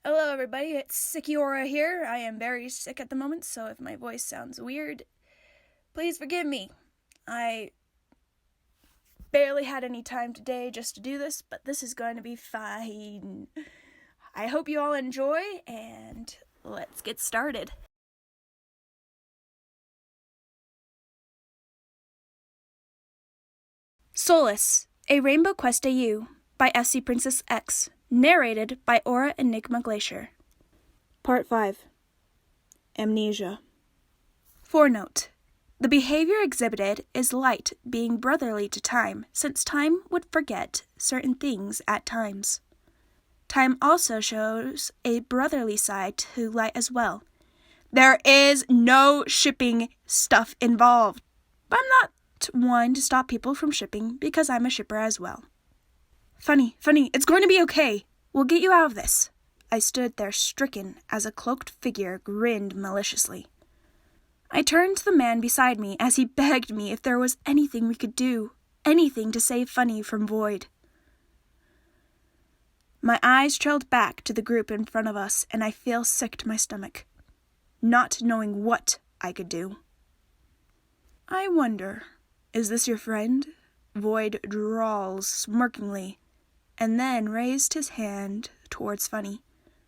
Hello everybody, it's Sikiora here. I am very sick at the moment, so if my voice sounds weird, please forgive me. I barely had any time today just to do this, but this is going to be fine. I hope you all enjoy, and let's get started. Solace, a Rainbow Quest AU by SC Princess X, narrated by Enigma Glacier. Part 5. Amnesia. Footnote. The behavior exhibited is light being brotherly to time, since time would forget certain things at times. Time also shows a brotherly side to light as well. There is no shipping stuff involved. But I'm not one to stop people from shipping because I'm a shipper as well. Funny, it's going to be okay. We'll get you out of this. I stood there stricken as a cloaked figure grinned maliciously. I turned to the man beside me as he begged me if there was anything we could do, anything to save Funny from Void. My eyes trailed back to the group in front of us, and I feel sick to my stomach, not knowing what I could do. I wonder, is this your friend? Void drawls smirkingly, and then raised his hand towards Funny,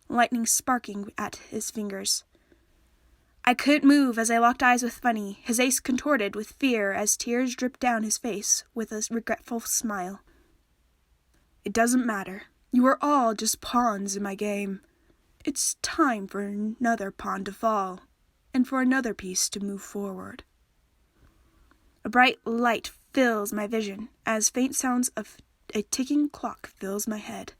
lightning sparking at his fingers. I couldn't move as I locked eyes with Funny, his face contorted with fear as tears dripped down his face with a regretful smile. It doesn't matter. You are all just pawns in my game. It's time for another pawn to fall, and for another piece to move forward. A bright light fills my vision as faint sounds of a ticking clock fills my head.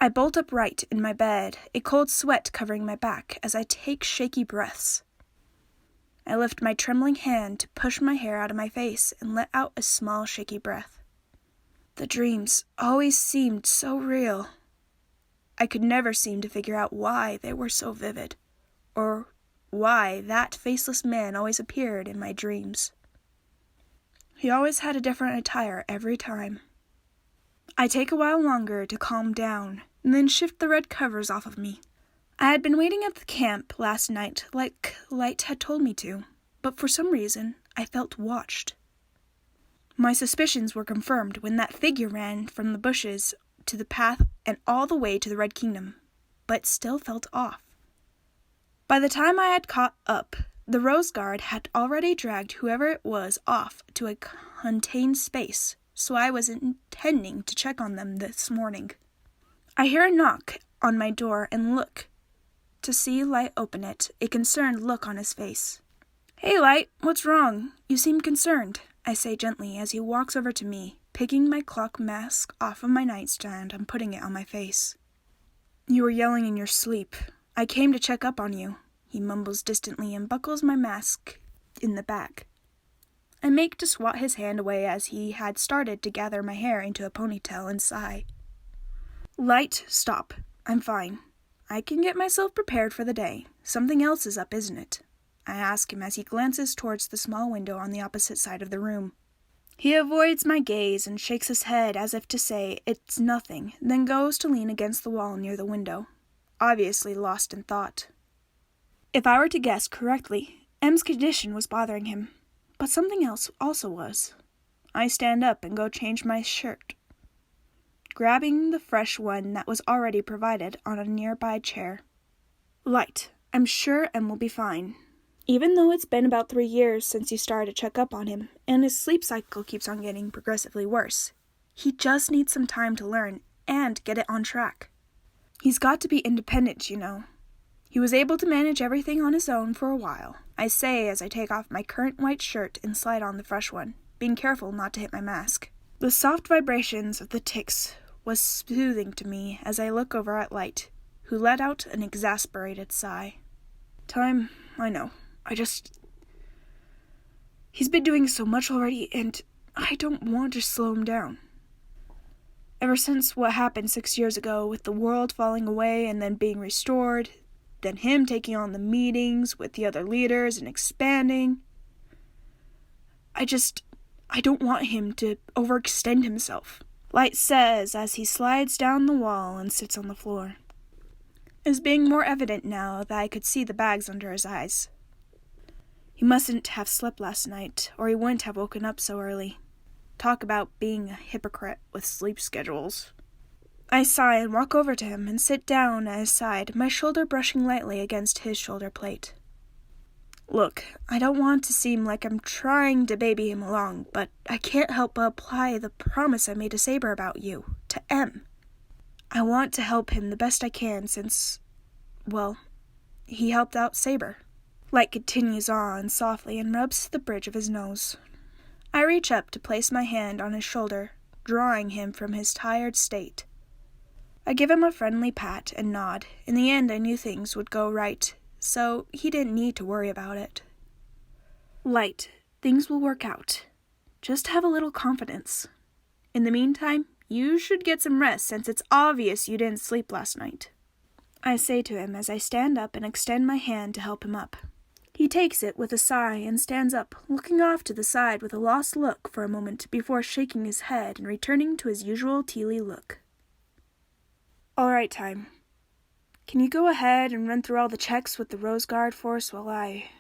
I bolt upright in my bed, a cold sweat covering my back as I take shaky breaths. I lift my trembling hand to push my hair out of my face and let out a small shaky breath. The dreams always seemed so real. I could never seem to figure out why they were so vivid, or why that faceless man always appeared in my dreams. He always had a different attire every time. I take a while longer to calm down, and then shift the red covers off of me. I had been waiting at the camp last night like Light had told me to, but for some reason I felt watched. My suspicions were confirmed when that figure ran from the bushes to the path and all the way to the Red Kingdom, but still felt off. By the time I had caught up, the Rose Guard had already dragged whoever it was off to a contained space, so I was intending to check on them this morning. I hear a knock on my door and look to see Light open it, a concerned look on his face. "Hey, Light, what's wrong? You seem concerned," I say gently as he walks over to me, picking my clock mask off of my nightstand and putting it on my face. "You were yelling in your sleep. I came to check up on you," he mumbles distantly and buckles my mask in the back. I make to swat his hand away as he had started to gather my hair into a ponytail and sigh. "Light, stop. I'm fine. I can get myself prepared for the day. Something else is up, isn't it?" I ask him as he glances towards the small window on the opposite side of the room. He avoids my gaze and shakes his head as if to say it's nothing, then goes to lean against the wall near the window, obviously lost in thought. If I were to guess correctly, M's condition was bothering him. But something else also was. I stand up and go change my shirt, grabbing the fresh one that was already provided on a nearby chair. "Light, I'm sure M will be fine. Even though it's been about 3 years since you started to check up on him, and his sleep cycle keeps on getting progressively worse, he just needs some time to learn and get it on track. He's got to be independent, you know. He was able to manage everything on his own for a while," I say as I take off my current white shirt and slide on the fresh one, being careful not to hit my mask. The soft vibrations of the ticks was soothing to me as I look over at Light, who let out an exasperated sigh. "Time, I know. He's been doing so much already, and I don't want to slow him down. Ever since what happened 6 years ago with the world falling away and then being restored, then him taking on the meetings with the other leaders and expanding. I don't want him to overextend himself," Light says as he slides down the wall and sits on the floor. is being more evident now that I could see the bags under his eyes. He mustn't have slept last night, or he wouldn't have woken up so early. Talk about being a hypocrite with sleep schedules. I sigh and walk over to him and sit down at his side, my shoulder brushing lightly against his shoulder plate. Look, I don't want to seem like I'm trying to baby him along, but I can't help but apply the promise I made to Saber about you, to M. I want to help him the best I can since, well, he helped out Saber. Light continues on softly and rubs the bridge of his nose. I reach up to place my hand on his shoulder, drawing him from his tired state. I give him a friendly pat and nod. In the end, I knew things would go right, so he didn't need to worry about it. Light, things will work out. Just have a little confidence. In the meantime, you should get some rest since it's obvious you didn't sleep last night. I say to him as I stand up and extend my hand to help him up. He takes it with a sigh and stands up, looking off to the side with a lost look for a moment before shaking his head and returning to his usual tealy look. All right, time. Can you go ahead and run through all the checks with the Rose Guard force while I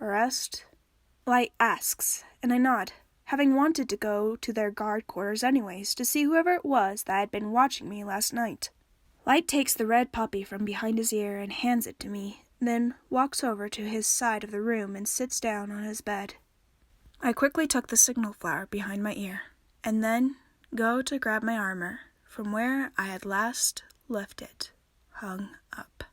rest? Light asks, and I nod, having wanted to go to their guard quarters anyways to see whoever it was that had been watching me last night. Light takes the red puppy from behind his ear and hands it to me, then walks over to his side of the room and sits down on his bed. I quickly tuck the signal flower behind my ear, and then go to grab my armor from where I had last left it, hung up.